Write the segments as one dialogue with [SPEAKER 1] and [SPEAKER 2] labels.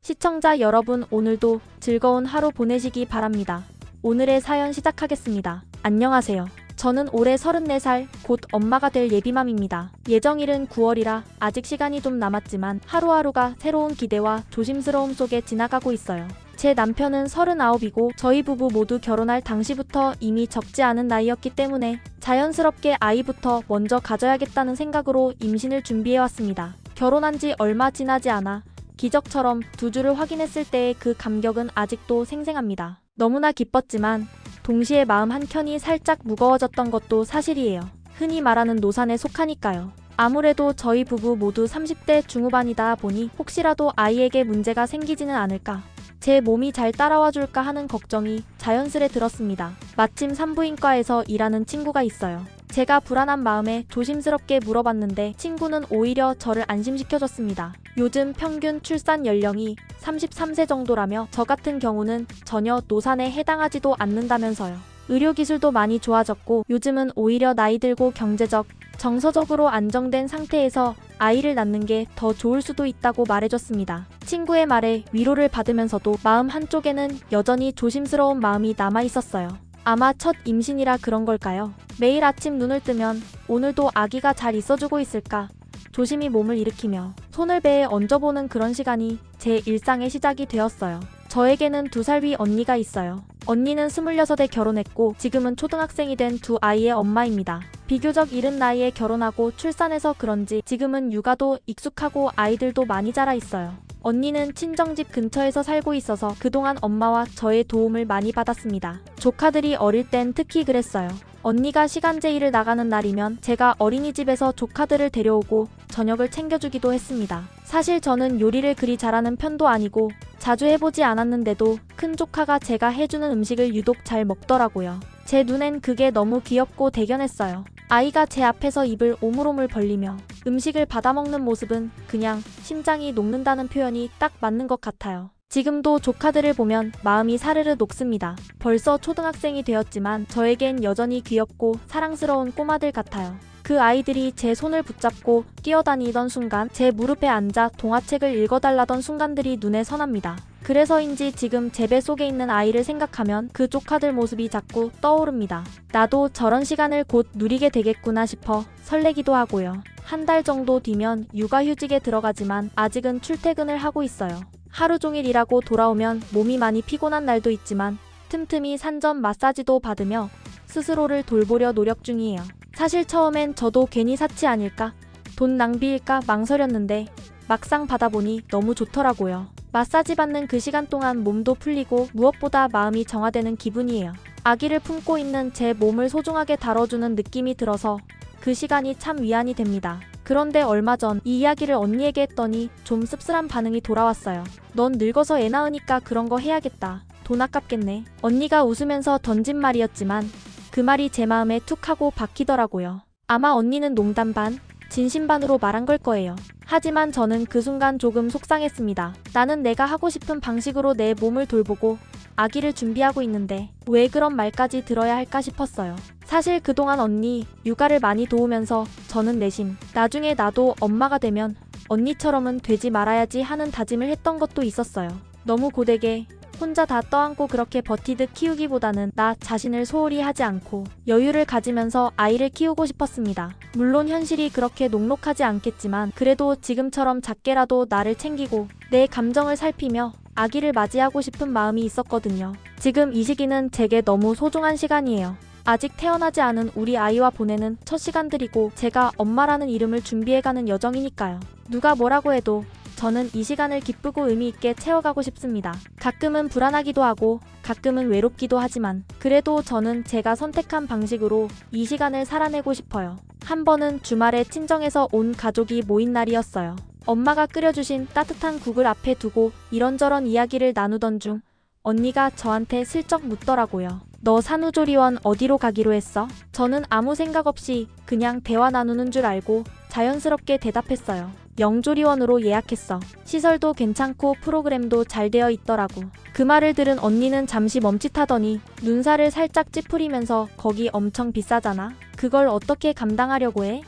[SPEAKER 1] 시청자 여러분, 오늘도 즐거운 하루 보내시기 바랍니다. 오늘의 사연 시작하겠습니다. 안녕하세요. 저는 올해 34살, 곧 엄마가 될 예비맘입니다. 예정일은 9월이라 아직 시간이 좀 남았지만 하루하루가 새로운 기대와 조심스러움 속에 지나가고 있어요. 제 남편은 39이고 저희 부부 모두 결혼할 당시부터 이미 적지 않은 나이였기 때문에 자연스럽게 아이부터 먼저 가져야겠다는 생각으로 임신을 준비해왔습니다. 결혼한 지 얼마 지나지 않아 기적처럼 두 줄을 확인했을 때의 그 감격은 아직도 생생합니다. 너무나 기뻤지만 동시에 마음 한켠이 살짝 무거워졌던 것도 사실이에요. 흔히 말하는 노산에 속하니까요. 아무래도 저희 부부 모두 30대 중후반이다 보니 혹시라도 아이에게 문제가 생기지는 않을까, 제 몸이 잘 따라와 줄까 하는 걱정이 자연스레 들었습니다. 마침 산부인과에서 일하는 친구가 있어요. 제가 불안한 마음에 조심스럽게 물어봤는데 친구는 오히려 저를 안심시켜줬습니다. 요즘 평균 출산 연령이 33세 정도라며 저 같은 경우는 전혀 노산에 해당하지도 않는다면서요. 의료기술도 많이 좋아졌고 요즘은 오히려 나이 들고 경제적, 정서적으로 안정된 상태에서 아이를 낳는 게 더 좋을 수도 있다고 말해줬습니다. 친구의 말에 위로를 받으면서도 마음 한쪽에는 여전히 조심스러운 마음이 남아있었어요. 아마 첫 임신이라 그런 걸까요? 매일 아침 눈을 뜨면 오늘도 아기가 잘 있어주고 있을까? 조심히 몸을 일으키며 손을 배에 얹어보는 그런 시간이 제 일상의 시작이 되었어요. 저에게는 2살 위 언니가 있어요. 언니는 26에 결혼했고 지금은 초등학생이 된 두 아이의 엄마입니다. 비교적 이른 나이에 결혼하고 출산해서 그런지 지금은 육아도 익숙하고 아이들도 많이 자라 있어요. 언니는 친정집 근처에서 살고 있어서 그동안 엄마와 저의 도움을 많이 받았습니다. 조카들이 어릴 땐 특히 그랬어요. 언니가 시간제 일을 나가는 날이면 제가 어린이집에서 조카들을 데려오고 저녁을 챙겨주기도 했습니다. 사실 저는 요리를 그리 잘하는 편도 아니고 자주 해보지 않았는데도 큰 조카가 제가 해주는 음식을 유독 잘 먹더라고요. 제 눈엔 그게 너무 귀엽고 대견했어요. 아이가 제 앞에서 입을 오물오물 벌리며 음식을 받아먹는 모습은 그냥 심장이 녹는다는 표현이 딱 맞는 것 같아요. 지금도 조카들을 보면 마음이 사르르 녹습니다. 벌써 초등학생이 되었지만 저에겐 여전히 귀엽고 사랑스러운 꼬마들 같아요. 그 아이들이 제 손을 붙잡고 뛰어다니던 순간, 제 무릎에 앉아 동화책을 읽어달라던 순간들이 눈에 선합니다. 그래서인지 지금 제 뱃속에 있는 아이를 생각하면 그 조카들 모습이 자꾸 떠오릅니다. 나도 저런 시간을 곧 누리게 되겠구나 싶어 설레기도 하고요. 한 달 정도 뒤면 육아휴직에 들어가지만 아직은 출퇴근을 하고 있어요. 하루 종일 일하고 돌아오면 몸이 많이 피곤한 날도 있지만 틈틈이 산전 마사지도 받으며 스스로를 돌보려 노력 중이에요. 사실 처음엔 저도 괜히 사치 아닐까, 돈 낭비일까 망설였는데 막상 받아보니 너무 좋더라고요. 마사지 받는 그 시간 동안 몸도 풀리고 무엇보다 마음이 정화되는 기분이에요. 아기를 품고 있는 제 몸을 소중하게 다뤄주는 느낌이 들어서 그 시간이 참 위안이 됩니다. 그런데 얼마 전 이 이야기를 언니에게 했더니 좀 씁쓸한 반응이 돌아왔어요. 넌 늙어서 애 낳으니까 그런 거 해야겠다. 돈 아깝겠네. 언니가 웃으면서 던진 말이었지만 그 말이 제 마음에 툭 하고 박히더라고요. 아마 언니는 농담 반, 진심 반으로 말한 걸 거예요. 하지만 저는 그 순간 조금 속상했습니다. 나는 내가 하고 싶은 방식으로 내 몸을 돌보고 아기를 준비하고 있는데 왜 그런 말까지 들어야 할까 싶었어요. 사실 그동안 언니 육아를 많이 도우면서 저는 내심 나중에 나도 엄마가 되면 언니처럼은 되지 말아야지 하는 다짐을 했던 것도 있었어요. 너무 고되게 혼자 다 떠안고 그렇게 버티듯 키우기보다는 나 자신을 소홀히 하지 않고 여유를 가지면서 아이를 키우고 싶었습니다. 물론 현실이 그렇게 녹록하지 않겠지만 그래도 지금처럼 작게라도 나를 챙기고 내 감정을 살피며 아기를 맞이하고 싶은 마음이 있었거든요. 지금 이 시기는 제게 너무 소중한 시간이에요. 아직 태어나지 않은 우리 아이와 보내는 첫 시간들이고 제가 엄마라는 이름을 준비해가는 여정이니까요. 누가 뭐라고 해도 저는 이 시간을 기쁘고 의미 있게 채워가고 싶습니다. 가끔은 불안하기도 하고 가끔은 외롭기도 하지만 그래도 저는 제가 선택한 방식으로 이 시간을 살아내고 싶어요. 한 번은 주말에 친정에서 온 가족이 모인 날이었어요. 엄마가 끓여주신 따뜻한 국을 앞에 두고 이런저런 이야기를 나누던 중 언니가 저한테 슬쩍 묻더라고요. 너 산후조리원 어디로 가기로 했어? 저는 아무 생각 없이 그냥 대화 나누는 줄 알고 자연스럽게 대답했어요. 영조리원으로 예약했어. 시설도 괜찮고 프로그램도 잘 되어 있더라고. 그 말을 들은 언니는 잠시 멈칫하더니 눈살을 살짝 찌푸리면서 거기 엄청 비싸잖아. 그걸 어떻게 감당하려고 해?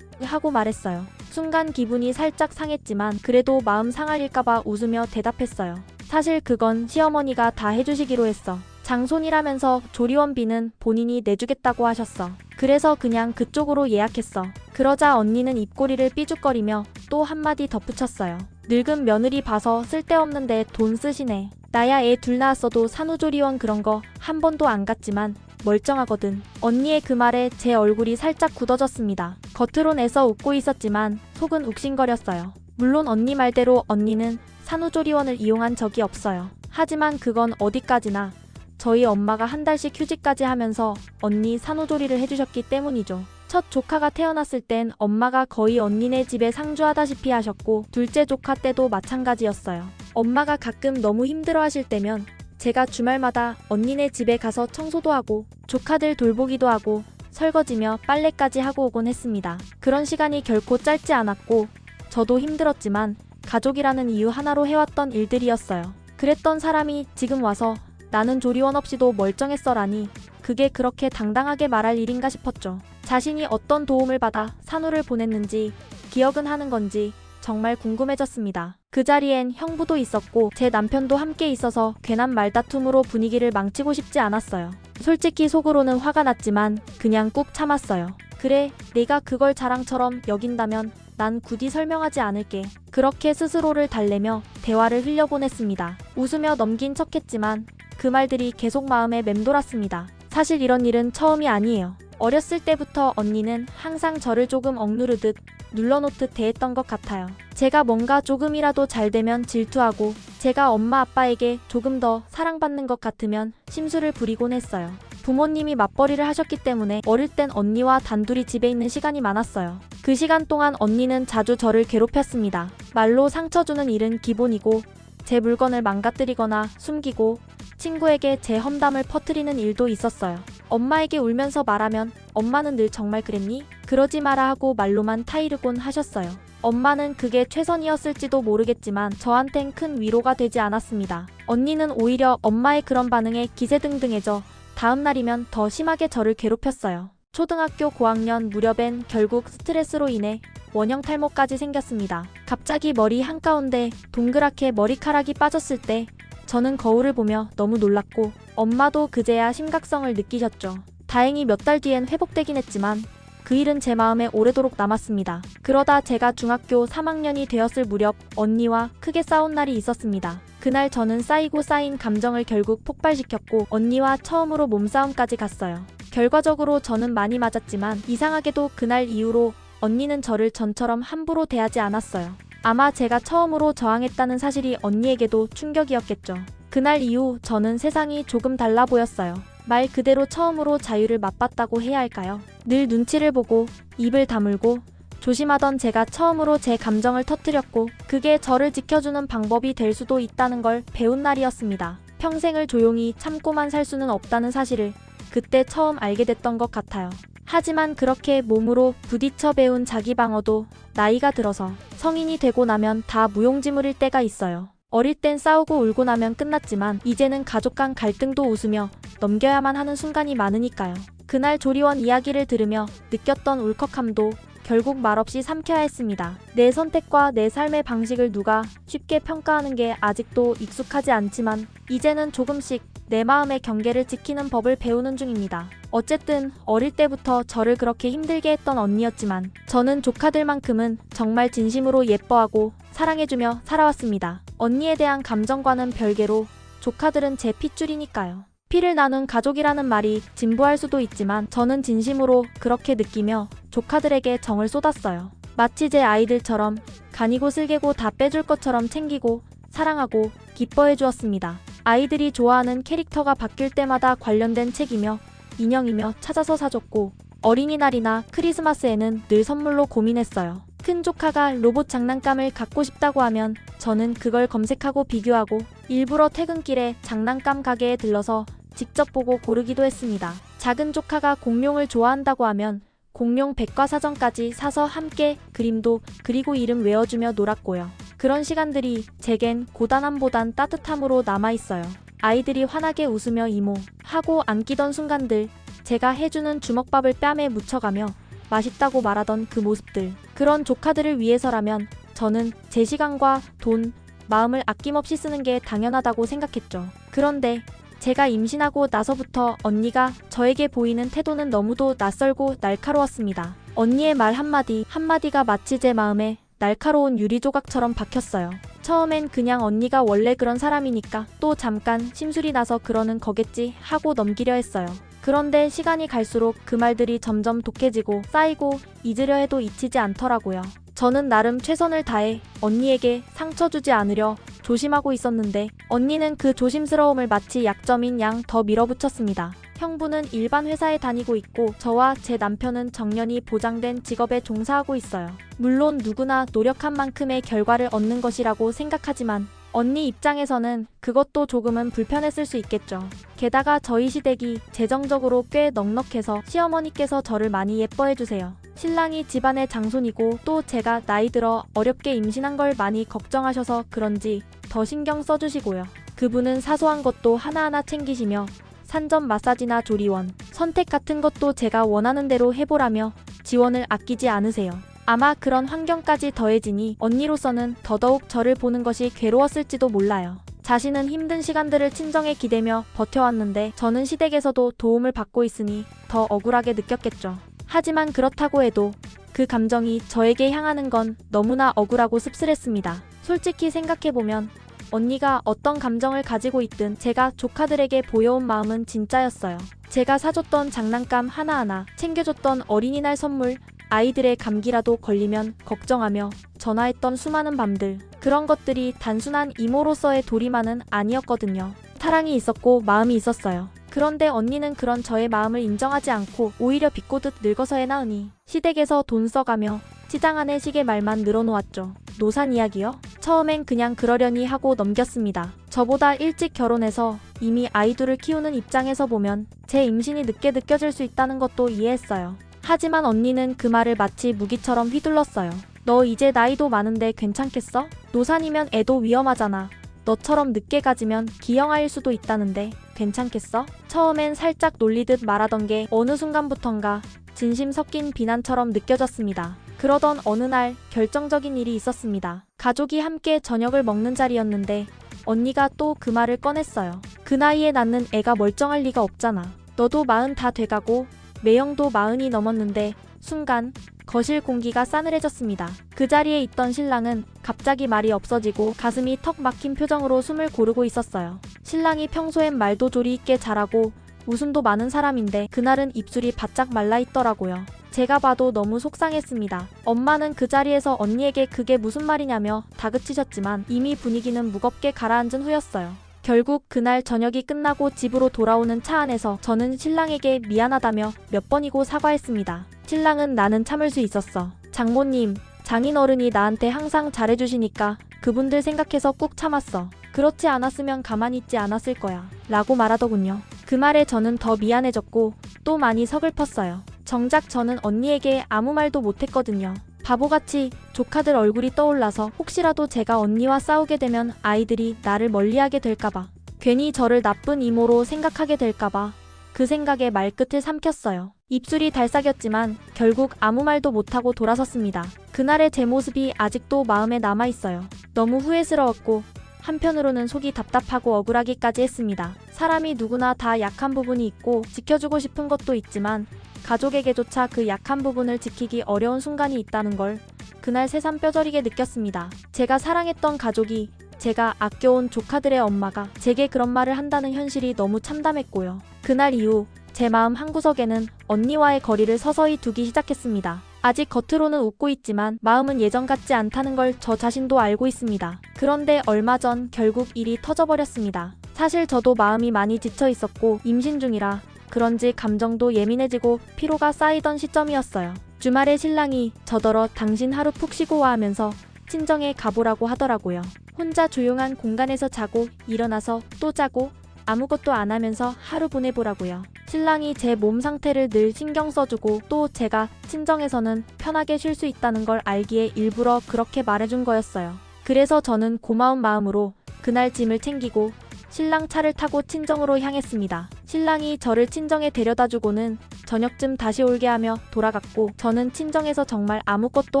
[SPEAKER 1] 하고 말했어요. 순간 기분이 살짝 상했지만 그래도 마음 상할일까봐 웃으며 대답했어요. 사실 그건 시어머니가 다 해주시기로 했어. 장손이라면서 조리원비는 본인이 내주겠다고 하셨어. 그래서 그냥 그쪽으로 예약했어. 그러자 언니는 입꼬리를 삐죽거리며 또 한마디 덧붙였어요. 늙은 며느리 봐서 쓸데없는데 돈 쓰시네. 나야 애 둘 낳았어도 산후조리원 그런 거 한 번도 안 갔지만 멀쩡하거든. 언니의 그 말에 제 얼굴이 살짝 굳어졌습니다. 겉으론 애써 웃고 있었지만 속은 욱신거렸어요. 물론 언니 말대로 언니는 산후조리원을 이용한 적이 없어요. 하지만 그건 어디까지나 저희 엄마가 한 달씩 휴직까지 하면서 언니 산후조리를 해주셨기 때문이죠. 첫 조카가 태어났을 땐 엄마가 거의 언니네 집에 상주하다시피 하셨고 둘째 조카 때도 마찬가지였어요. 엄마가 가끔 너무 힘들어하실 때면 제가 주말마다 언니네 집에 가서 청소도 하고 조카들 돌보기도 하고 설거지며 빨래까지 하고 오곤 했습니다. 그런 시간이 결코 짧지 않았고 저도 힘들었지만 가족이라는 이유 하나로 해왔던 일들이었어요. 그랬던 사람이 지금 와서 나는 조리원 없이도 멀쩡했어라니 그게 그렇게 당당하게 말할 일인가 싶었죠. 자신이 어떤 도움을 받아 산후를 보냈는지 기억은 하는 건지 정말 궁금해졌습니다. 그 자리엔 형부도 있었고 제 남편도 함께 있어서 괜한 말다툼으로 분위기를 망치고 싶지 않았어요. 솔직히 속으로는 화가 났지만 그냥 꾹 참았어요. 그래, 내가 그걸 자랑처럼 여긴다면 난 굳이 설명하지 않을게. 그렇게 스스로를 달래며 대화를 흘려보냈습니다. 웃으며 넘긴 척했지만 그 말들이 계속 마음에 맴돌았습니다. 사실 이런 일은 처음이 아니에요. 어렸을 때부터 언니는 항상 저를 조금 억누르듯 눌러놓듯 대했던 것 같아요. 제가 뭔가 조금이라도 잘 되면 질투하고 제가 엄마 아빠에게 조금 더 사랑받는 것 같으면 심술을 부리곤 했어요. 부모님이 맞벌이를 하셨기 때문에 어릴 땐 언니와 단둘이 집에 있는 시간이 많았어요. 그 시간 동안 언니는 자주 저를 괴롭혔습니다. 말로 상처 주는 일은 기본이고 제 물건을 망가뜨리거나 숨기고 친구에게 제 험담을 퍼뜨리는 일도 있었어요. 엄마에게 울면서 말하면 엄마는 늘 정말 그랬니? 그러지 마라 하고 말로만 타이르곤 하셨어요. 엄마는 그게 최선이었을지도 모르겠지만 저한텐 큰 위로가 되지 않았습니다. 언니는 오히려 엄마의 그런 반응에 기세등등해져 다음 날이면 더 심하게 저를 괴롭혔어요. 초등학교 고학년 무렵엔 결국 스트레스로 인해 원형 탈모까지 생겼습니다. 갑자기 머리 한가운데 동그랗게 머리카락이 빠졌을 때 저는 거울을 보며 너무 놀랐고 엄마도 그제야 심각성을 느끼셨죠. 다행히 몇 달 뒤엔 회복되긴 했지만 그 일은 제 마음에 오래도록 남았습니다. 그러다 제가 중학교 3학년이 되었을 무렵 언니와 크게 싸운 날이 있었습니다. 그날 저는 쌓이고 쌓인 감정을 결국 폭발시켰고 언니와 처음으로 몸싸움까지 갔어요. 결과적으로 저는 많이 맞았지만 이상하게도 그날 이후로 언니는 저를 전처럼 함부로 대하지 않았어요. 아마 제가 처음으로 저항했다는 사실이 언니에게도 충격이었겠죠. 그날 이후 저는 세상이 조금 달라 보였어요. 말 그대로 처음으로 자유를 맛봤다고 해야 할까요? 늘 눈치를 보고 입을 다물고 조심하던 제가 처음으로 제 감정을 터뜨렸고 그게 저를 지켜주는 방법이 될 수도 있다는 걸 배운 날이었습니다. 평생을 조용히 참고만 살 수는 없다는 사실을 그때 처음 알게 됐던 것 같아요. 하지만 그렇게 몸으로 부딪혀 배운 자기 방어도 나이가 들어서 성인이 되고 나면 다 무용지물일 때가 있어요. 어릴 땐 싸우고 울고 나면 끝났지만 이제는 가족 간 갈등도 웃으며 넘겨야만 하는 순간이 많으니까요. 그날 조리원 이야기를 들으며 느꼈던 울컥함도 결국 말없이 삼켜야 했습니다. 내 선택과 내 삶의 방식을 누가 쉽게 평가하는 게 아직도 익숙하지 않지만 이제는 조금씩 내 마음의 경계를 지키는 법을 배우는 중입니다. 어쨌든 어릴 때부터 저를 그렇게 힘들게 했던 언니였지만 저는 조카들만큼은 정말 진심으로 예뻐하고 사랑해주며 살아왔습니다. 언니에 대한 감정과는 별개로 조카들은 제 핏줄이니까요. 피를 나눈 가족이라는 말이 진부할 수도 있지만 저는 진심으로 그렇게 느끼며 조카들에게 정을 쏟았어요. 마치 제 아이들처럼 간이고 슬개고 다 빼줄 것처럼 챙기고 사랑하고 기뻐해 주었습니다. 아이들이 좋아하는 캐릭터가 바뀔 때마다 관련된 책이며 인형이며 찾아서 사줬고 어린이날이나 크리스마스에는 늘 선물로 고민했어요. 큰 조카가 로봇 장난감을 갖고 싶다고 하면 저는 그걸 검색하고 비교하고 일부러 퇴근길에 장난감 가게에 들러서 직접 보고 고르기도 했습니다. 작은 조카가 공룡을 좋아한다고 하면 공룡 백과사전까지 사서 함께 그림도 그리고 이름 외워주며 놀았고요. 그런 시간들이 제겐 고단함보단 따뜻함으로 남아있어요. 아이들이 환하게 웃으며 이모 하고 안기던 순간들, 제가 해주는 주먹밥을 뺨에 묻혀가며 맛있다고 말하던 그 모습들. 그런 조카들을 위해서라면 저는 제 시간과 돈, 마음을 아낌없이 쓰는 게 당연하다고 생각했죠. 그런데 제가 임신하고 나서부터 언니가 저에게 보이는 태도는 너무도 낯설고 날카로웠습니다. 언니의 말 한마디가 마치 제 마음에 날카로운 유리조각처럼 박혔어요. 처음엔 그냥 언니가 원래 그런 사람이니까 또 잠깐 심술이 나서 그러는 거겠지 하고 넘기려 했어요. 그런데 시간이 갈수록 그 말들이 점점 독해지고 쌓이고 잊으려 해도 잊히지 않더라고요. 저는 나름 최선을 다해 언니에게 상처 주지 않으려 조심하고 있었는데 언니는 그 조심스러움을 마치 약점인 양 더 밀어붙였습니다. 형부는 일반 회사에 다니고 있고 저와 제 남편은 정년이 보장된 직업에 종사하고 있어요. 물론 누구나 노력한 만큼의 결과를 얻는 것이라고 생각하지만 언니 입장에서는 그것도 조금은 불편했을 수 있겠죠. 게다가 저희 시댁이 재정적으로 꽤 넉넉해서 시어머니께서 저를 많이 예뻐해주세요. 신랑이 집안의 장손이고 또 제가 나이 들어 어렵게 임신한 걸 많이 걱정하셔서 그런지 더 신경 써주시고요. 그분은 사소한 것도 하나하나 챙기시며 산전 마사지나 조리원, 선택 같은 것도 제가 원하는 대로 해보라며 지원을 아끼지 않으세요. 아마 그런 환경까지 더해지니 언니로서는 더더욱 저를 보는 것이 괴로웠을지도 몰라요. 자신은 힘든 시간들을 친정에 기대며 버텨왔는데 저는 시댁에서도 도움을 받고 있으니 더 억울하게 느꼈겠죠. 하지만 그렇다고 해도 그 감정이 저에게 향하는 건 너무나 억울하고 씁쓸했습니다. 솔직히 생각해보면 언니가 어떤 감정을 가지고 있든 제가 조카들에게 보여온 마음은 진짜였어요. 제가 사줬던 장난감 하나하나, 챙겨줬던 어린이날 선물, 아이들의 감기라도 걸리면 걱정하며 전화했던 수많은 밤들. 그런 것들이 단순한 이모로서의 도리만은 아니었거든요. 사랑이 있었고 마음이 있었어요. 그런데 언니는 그런 저의 마음을 인정하지 않고 오히려 비꼬듯 늙어서야 나으니 시댁에서 돈 써가며 시장 안에 시계 말만 늘어놓았죠. 노산 이야기요? 처음엔 그냥 그러려니 하고 넘겼습니다. 저보다 일찍 결혼해서 이미 아이들을 키우는 입장에서 보면 제 임신이 늦게 느껴질 수 있다는 것도 이해했어요. 하지만 언니는 그 말을 마치 무기처럼 휘둘렀어요. 너 이제 나이도 많은데 괜찮겠어? 노산이면 애도 위험하잖아. 너처럼 늦게 가지면 기형아일 수도 있다는데 괜찮겠어? 처음엔 살짝 놀리듯 말하던 게 어느 순간부턴가 진심 섞인 비난처럼 느껴졌습니다. 그러던 어느 날 결정적인 일이 있었습니다. 가족이 함께 저녁을 먹는 자리였는데 언니가 또 그 말을 꺼냈어요. 그 나이에 낳는 애가 멀쩡할 리가 없잖아. 너도 40 다 돼가고 매형도 40이 넘었는데 순간 거실 공기가 싸늘해졌습니다. 그 자리에 있던 신랑은 갑자기 말이 없어지고 가슴이 턱 막힌 표정으로 숨을 고르고 있었어요. 신랑이 평소엔 말도 조리 있게 잘하고 웃음도 많은 사람인데 그날은 입술이 바짝 말라있더라고요. 제가 봐도 너무 속상했습니다. 엄마는 그 자리에서 언니에게 그게 무슨 말이냐며 다그치셨지만 이미 분위기는 무겁게 가라앉은 후였어요. 결국 그날 저녁이 끝나고 집으로 돌아오는 차 안에서 저는 신랑에게 미안하다며 몇 번이고 사과했습니다. 신랑은 나는 참을 수 있었어. 장모님, 장인어른이 나한테 항상 잘해주시니까 그분들 생각해서 꾹 참았어. 그렇지 않았으면 가만히 있지 않았을 거야. 라고 말하더군요. 그 말에 저는 더 미안해졌고 또 많이 서글펐어요. 정작 저는 언니에게 아무 말도 못했거든요. 바보같이 조카들 얼굴이 떠올라서 혹시라도 제가 언니와 싸우게 되면 아이들이 나를 멀리하게 될까봐, 괜히 저를 나쁜 이모로 생각하게 될까봐 그 생각에 말끝을 삼켰어요. 입술이 달싹였지만 결국 아무 말도 못하고 돌아섰습니다. 그날의 제 모습이 아직도 마음에 남아있어요. 너무 후회스러웠고 한편으로는 속이 답답하고 억울하기까지 했습니다. 사람이 누구나 다 약한 부분이 있고 지켜주고 싶은 것도 있지만 가족에게조차 그 약한 부분을 지키기 어려운 순간이 있다는 걸 그날 새삼 뼈저리게 느꼈습니다. 제가 사랑했던 가족이, 제가 아껴온 조카들의 엄마가 제게 그런 말을 한다는 현실이 너무 참담했고요. 그날 이후 제 마음 한구석에는 언니와의 거리를 서서히 두기 시작했습니다. 아직 겉으로는 웃고 있지만 마음은 예전 같지 않다는 걸 저 자신도 알고 있습니다. 그런데 얼마 전 결국 일이 터져버렸습니다. 사실 저도 마음이 많이 지쳐 있었고 임신 중이라 그런지 감정도 예민해지고 피로가 쌓이던 시점이었어요. 주말에 신랑이 저더러 당신 하루 푹 쉬고 와 하면서 친정에 가보라고 하더라고요. 혼자 조용한 공간에서 자고 일어나서 또 자고 아무것도 안 하면서 하루 보내보라고요. 신랑이 제 몸 상태를 늘 신경 써주고 또 제가 친정에서는 편하게 쉴 수 있다는 걸 알기에 일부러 그렇게 말해준 거였어요. 그래서 저는 고마운 마음으로 그날 짐을 챙기고 신랑 차를 타고 친정으로 향했습니다. 신랑이 저를 친정에 데려다주고는 저녁쯤 다시 올게 하며 돌아갔고 저는 친정에서 정말 아무것도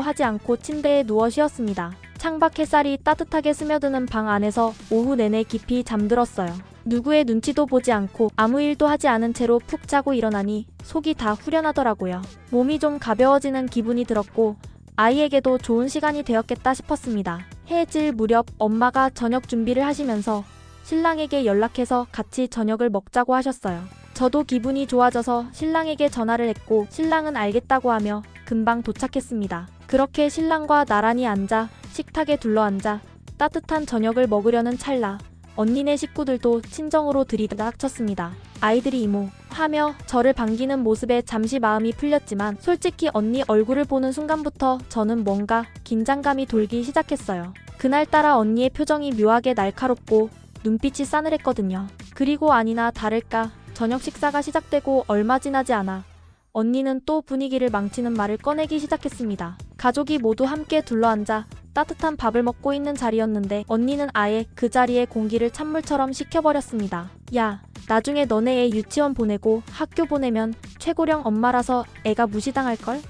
[SPEAKER 1] 하지 않고 침대에 누워 쉬었습니다. 창밖 햇살이 따뜻하게 스며드는 방 안에서 오후 내내 깊이 잠들었어요. 누구의 눈치도 보지 않고 아무 일도 하지 않은 채로 푹 자고 일어나니 속이 다 후련하더라고요. 몸이 좀 가벼워지는 기분이 들었고 아이에게도 좋은 시간이 되었겠다 싶었습니다. 해질 무렵 엄마가 저녁 준비를 하시면서 신랑에게 연락해서 같이 저녁을 먹자고 하셨어요. 저도 기분이 좋아져서 신랑에게 전화를 했고 신랑은 알겠다고 하며 금방 도착했습니다. 그렇게 신랑과 나란히 앉아 식탁에 둘러앉아 따뜻한 저녁을 먹으려는 찰나 언니네 식구들도 친정으로 들이닥쳤습니다. 아이들이 이모 하며 저를 반기는 모습에 잠시 마음이 풀렸지만 솔직히 언니 얼굴을 보는 순간부터 저는 뭔가 긴장감이 돌기 시작했어요. 그날따라 언니의 표정이 묘하게 날카롭고 눈빛이 싸늘했거든요. 그리고 아니나 다를까 저녁 식사가 시작되고 얼마 지나지 않아 언니는 또 분위기를 망치는 말을 꺼내기 시작했습니다. 가족이 모두 함께 둘러앉아 따뜻한 밥을 먹고 있는 자리였는데 언니는 아예 그 자리에 공기를 찬물처럼 식혀버렸습니다. 야, 나중에 너네 애 유치원 보내고 학교 보내면 최고령 엄마라서 애가 무시당할걸?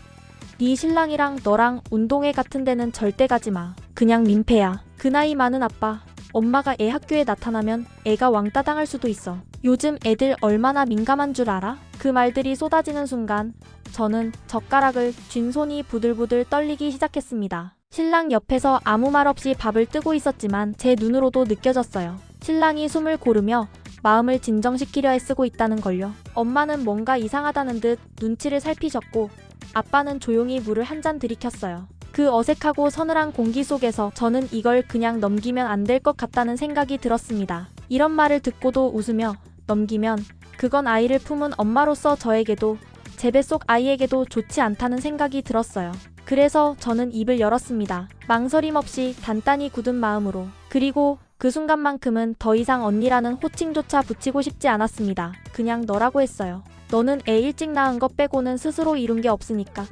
[SPEAKER 1] 네 신랑이랑 너랑 운동회 같은 데는 절대 가지 마. 그냥 민폐야. 그 나이 많은 아빠, 엄마가 애 학교에 나타나면 애가 왕따 당할 수도 있어. 요즘 애들 얼마나 민감한 줄 알아? 그 말들이 쏟아지는 순간 저는 젓가락을 쥔 손이 부들부들 떨리기 시작했습니다. 신랑 옆에서 아무 말 없이 밥을 뜨고 있었지만 제 눈으로도 느껴졌어요. 신랑이 숨을 고르며 마음을 진정시키려 애쓰고 있다는 걸요. 엄마는 뭔가 이상하다는 듯 눈치를 살피셨고 아빠는 조용히 물을 한 잔 들이켰어요. 그 어색하고 서늘한 공기 속에서 저는 이걸 그냥 넘기면 안 될 것 같다는 생각이 들었습니다. 이런 말을 듣고도 웃으며 넘기면 그건 아이를 품은 엄마로서 저에게도 제 뱃속 아이에게도 좋지 않다는 생각이 들었어요. 그래서 저는 입을 열었습니다. 망설임 없이 단단히 굳은 마음으로. 그리고 그 순간만큼은 더 이상 언니라는 호칭조차 붙이고 싶지 않았습니다. 그냥 너라고 했어요. 너는 애 일찍 낳은 것 빼고는 스스로 이룬 게 없으니까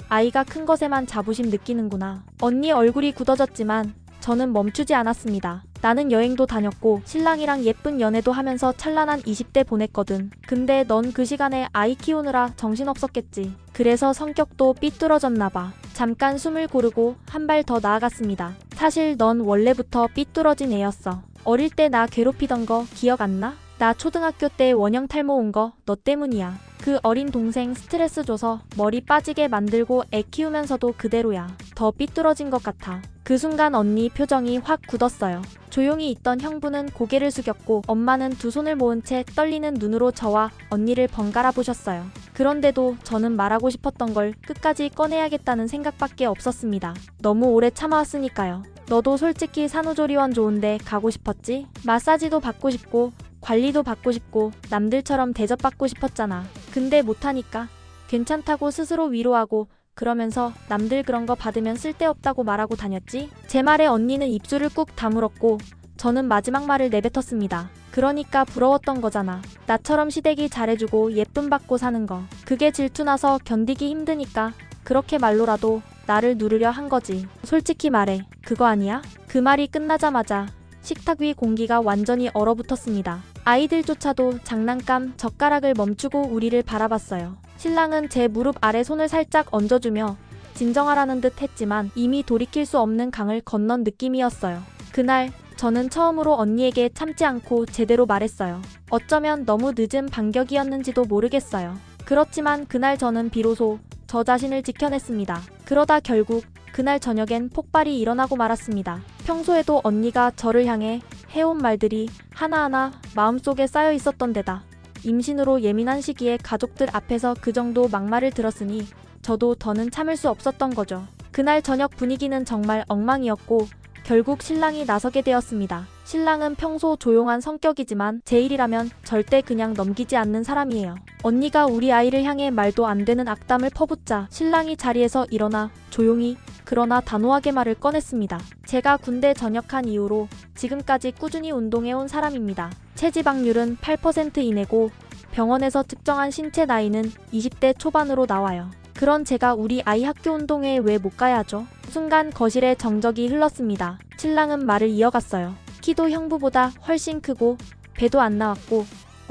[SPEAKER 1] 아이가 큰 것에만 자부심 느끼는구나. 언니 얼굴이 굳어졌지만 저는 멈추지 않았습니다. 나는 여행도 다녔고 신랑이랑 예쁜 연애도 하면서 찬란한 20대 보냈거든. 근데 넌 그 시간에 아이 키우느라 정신없었겠지. 그래서 성격도 삐뚤어졌나봐. 잠깐 숨을 고르고 한 발 더 나아갔습니다. 사실 넌 원래부터 삐뚤어진 애였어. 어릴 때 나 괴롭히던 거 기억 안 나? 나 초등학교 때 원형 탈모 온 거 너 때문이야. 그 어린 동생 스트레스 줘서 머리 빠지게 만들고 애 키우면서도 그대로야. 더 삐뚤어진 것 같아. 그 순간 언니 표정이 확 굳었어요. 조용히 있던 형부는 고개를 숙였고 엄마는 두 손을 모은 채 떨리는 눈으로 저와 언니를 번갈아 보셨어요. 그런데도 저는 말하고 싶었던 걸 끝까지 꺼내야겠다는 생각밖에 없었습니다. 너무 오래 참아왔으니까요. 너도 솔직히 산후조리원 좋은데 가고 싶었지? 마사지도 받고 싶고 관리도 받고 싶고 남들처럼 대접받고 싶었잖아. 근데 못하니까 괜찮다고 스스로 위로하고 그러면서 남들 그런 거 받으면 쓸데없다고 말하고 다녔지? 제 말에 언니는 입술을 꾹 다물었고 저는 마지막 말을 내뱉었습니다. 그러니까 부러웠던 거잖아. 나처럼 시댁이 잘해주고 예쁨 받고 사는 거. 그게 질투나서 견디기 힘드니까 그렇게 말로라도 나를 누르려 한 거지. 솔직히 말해. 그거 아니야? 그 말이 끝나자마자 식탁 위 공기가 완전히 얼어붙었습니다. 아이들조차도 장난감, 젓가락을 멈추고 우리를 바라봤어요. 신랑은 제 무릎 아래 손을 살짝 얹어주며 진정하라는 듯 했지만 이미 돌이킬 수 없는 강을 건넌 느낌이었어요. 그날 저는 처음으로 언니에게 참지 않고 제대로 말했어요. 어쩌면 너무 늦은 반격이었는지도 모르겠어요. 그렇지만 그날 저는 비로소 저 자신을 지켜냈습니다. 그러다 결국 그날 저녁엔 폭발이 일어나고 말았습니다. 평소에도 언니가 저를 향해 해온 말들이 하나하나 마음속에 쌓여 있었던 데다 임신으로 예민한 시기에 가족들 앞에서 그 정도 막말을 들었으니 저도 더는 참을 수 없었던 거죠. 그날 저녁 분위기는 정말 엉망이었고 결국 신랑이 나서게 되었습니다. 신랑은 평소 조용한 성격이지만 제 일이라면 절대 그냥 넘기지 않는 사람이에요. 언니가 우리 아이를 향해 말도 안 되는 악담을 퍼붓자 신랑이 자리에서 일어나 조용히 그러나 단호하게 말을 꺼냈습니다. 제가 군대 전역한 이후로 지금까지 꾸준히 운동해온 사람입니다. 체지방률은 8% 이내고 병원에서 측정한 신체 나이는 20대 초반으로 나와요. 그런 제가 우리 아이 학교 운동회에 왜 못 가야 하죠? 순간 거실에 정적이 흘렀습니다. 신랑은 말을 이어갔어요. 키도 형부보다 훨씬 크고 배도 안 나왔고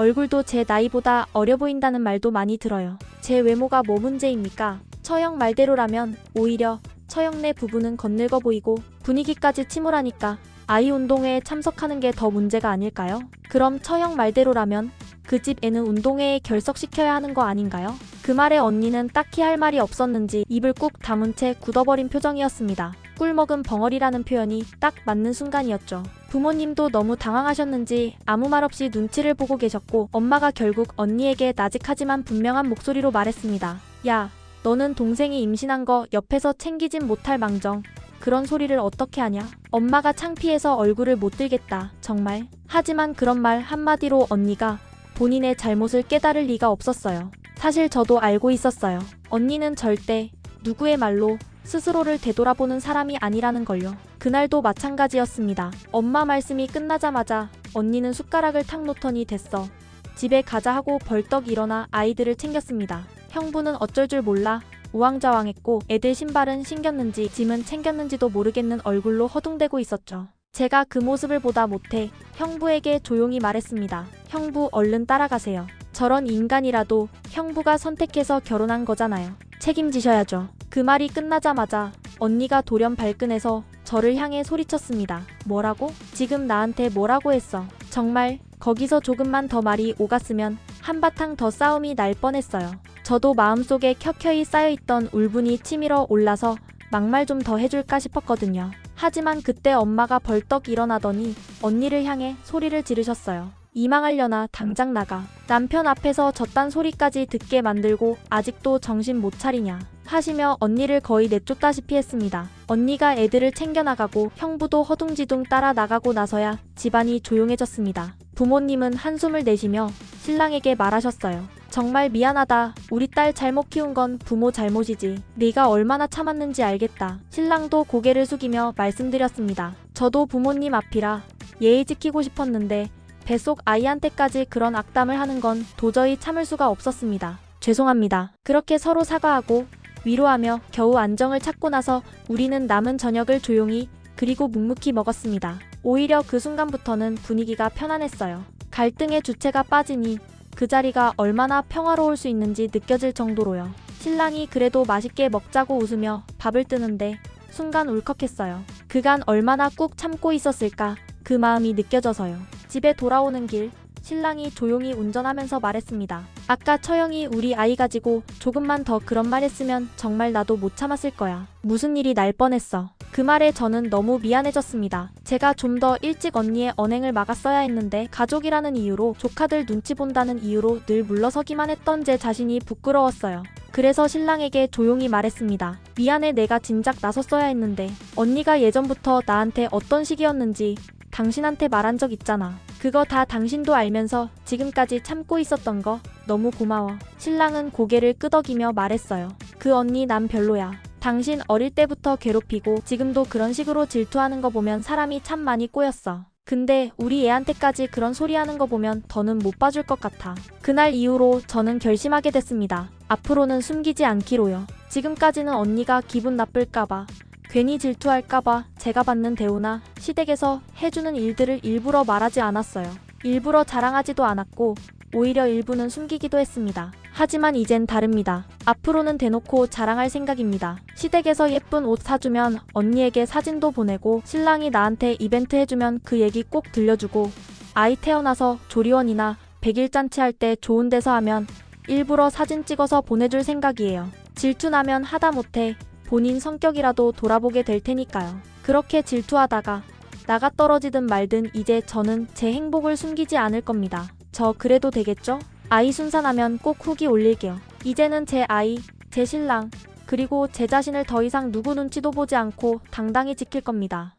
[SPEAKER 1] 얼굴도 제 나이보다 어려 보인다는 말도 많이 들어요. 제 외모가 뭐 문제입니까? 처형 말대로라면 오히려 처형네 부부는 건늙어 보이고 분위기까지 침울하니까 아이 운동회에 참석하는 게 더 문제가 아닐까요? 그럼 처형 말대로라면 그 집 애는 운동회에 결석시켜야 하는 거 아닌가요? 그 말에 언니는 딱히 할 말이 없었는지 입을 꾹 다문 채 굳어버린 표정이었습니다. 꿀먹은 벙어리라는 표현이 딱 맞는 순간이었죠. 부모님도 너무 당황하셨는지 아무 말 없이 눈치를 보고 계셨고 엄마가 결국 언니에게 나직하지만 분명한 목소리로 말했습니다. 야, 너는 동생이 임신한 거 옆에서 챙기진 못할 망정. 그런 소리를 어떻게 하냐? 엄마가 창피해서 얼굴을 못 들겠다. 정말. 하지만 그런 말 한마디로 언니가 본인의 잘못을 깨달을 리가 없었어요. 사실 저도 알고 있었어요. 언니는 절대 누구의 말로 스스로를 되돌아보는 사람이 아니라는 걸요. 그날도 마찬가지였습니다. 엄마 말씀이 끝나자마자 언니는 숟가락을 탁 놓더니 됐어. 집에 가자 하고 벌떡 일어나 아이들을 챙겼습니다. 형부는 어쩔 줄 몰라 우왕좌왕했고 애들 신발은 신겼는지 짐은 챙겼는지도 모르겠는 얼굴로 허둥대고 있었죠. 제가 그 모습을 보다 못해 형부에게 조용히 말했습니다. 형부 얼른 따라가세요. 저런 인간이라도 형부가 선택해서 결혼한 거잖아요. 책임지셔야죠. 그 말이 끝나자마자 언니가 돌연 발끈해서 저를 향해 소리쳤습니다. 뭐라고? 지금 나한테 뭐라고 했어? 정말 거기서 조금만 더 말이 오갔으면 한바탕 더 싸움이 날 뻔했어요. 저도 마음속에 켜켜이 쌓여있던 울분이 치밀어 올라서 막말 좀 더 해줄까 싶었거든요. 하지만 그때 엄마가 벌떡 일어나더니 언니를 향해 소리를 지르셨어요. 이망하려나 당장 나가. 남편 앞에서 저딴 소리까지 듣게 만들고 아직도 정신 못 차리냐 하시며 언니를 거의 내쫓다시피 했습니다. 언니가 애들을 챙겨나가고 형부도 허둥지둥 따라 나가고 나서야 집안이 조용해졌습니다. 부모님은 한숨을 내쉬며 신랑에게 말하셨어요. 정말 미안하다. 우리 딸 잘못 키운 건 부모 잘못이지. 네가 얼마나 참았는지 알겠다. 신랑도 고개를 숙이며 말씀드렸습니다. 저도 부모님 앞이라 예의 지키고 싶었는데 뱃속 아이한테까지 그런 악담을 하는 건 도저히 참을 수가 없었습니다. 죄송합니다. 그렇게 서로 사과하고 위로하며 겨우 안정을 찾고 나서 우리는 남은 저녁을 조용히 그리고 묵묵히 먹었습니다. 오히려 그 순간부터는 분위기가 편안했어요. 갈등의 주체가 빠지니 그 자리가 얼마나 평화로울 수 있는지 느껴질 정도로요. 신랑이 그래도 맛있게 먹자고 웃으며 밥을 뜨는데 순간 울컥했어요. 그간 얼마나 꾹 참고 있었을까 그 마음이 느껴져서요. 집에 돌아오는 길 신랑이 조용히 운전하면서 말했습니다. 아까 처형이 우리 아이 가지고 조금만 더 그런 말 했으면 정말 나도 못 참았을 거야. 무슨 일이 날 뻔했어. 그 말에 저는 너무 미안해졌습니다. 제가 좀 더 일찍 언니의 언행을 막았어야 했는데 가족이라는 이유로 조카들 눈치 본다는 이유로 늘 물러서기만 했던 제 자신이 부끄러웠어요. 그래서 신랑에게 조용히 말했습니다. 미안해 내가 진작 나섰어야 했는데 언니가 예전부터 나한테 어떤 식이었는지 당신한테 말한 적 있잖아. 그거 다 당신도 알면서 지금까지 참고 있었던 거 너무 고마워. 신랑은 고개를 끄덕이며 말했어요. 그 언니 난 별로야. 당신 어릴 때부터 괴롭히고 지금도 그런 식으로 질투하는 거 보면 사람이 참 많이 꼬였어. 근데 우리 애한테까지 그런 소리 하는 거 보면 더는 못 봐줄 것 같아. 그날 이후로 저는 결심하게 됐습니다. 앞으로는 숨기지 않기로요. 지금까지는 언니가 기분 나쁠까봐 괜히 질투할까봐 제가 받는 대우나 시댁에서 해주는 일들을 일부러 말하지 않았어요. 일부러 자랑하지도 않았고 오히려 일부는 숨기기도 했습니다. 하지만 이젠 다릅니다. 앞으로는 대놓고 자랑할 생각입니다. 시댁에서 예쁜 옷 사주면 언니에게 사진도 보내고 신랑이 나한테 이벤트 해주면 그 얘기 꼭 들려주고 아이 태어나서 조리원이나 백일잔치 할 때 좋은 데서 하면 일부러 사진 찍어서 보내줄 생각이에요. 질투나면 하다못해 본인 성격이라도 돌아보게 될 테니까요. 그렇게 질투하다가 나가 떨어지든 말든 이제 저는 제 행복을 숨기지 않을 겁니다. 저 그래도 되겠죠? 아이 순산하면 꼭 후기 올릴게요. 이제는 제 아이, 제 신랑, 그리고 제 자신을 더 이상 누구 눈치도 보지 않고 당당히 지킬 겁니다.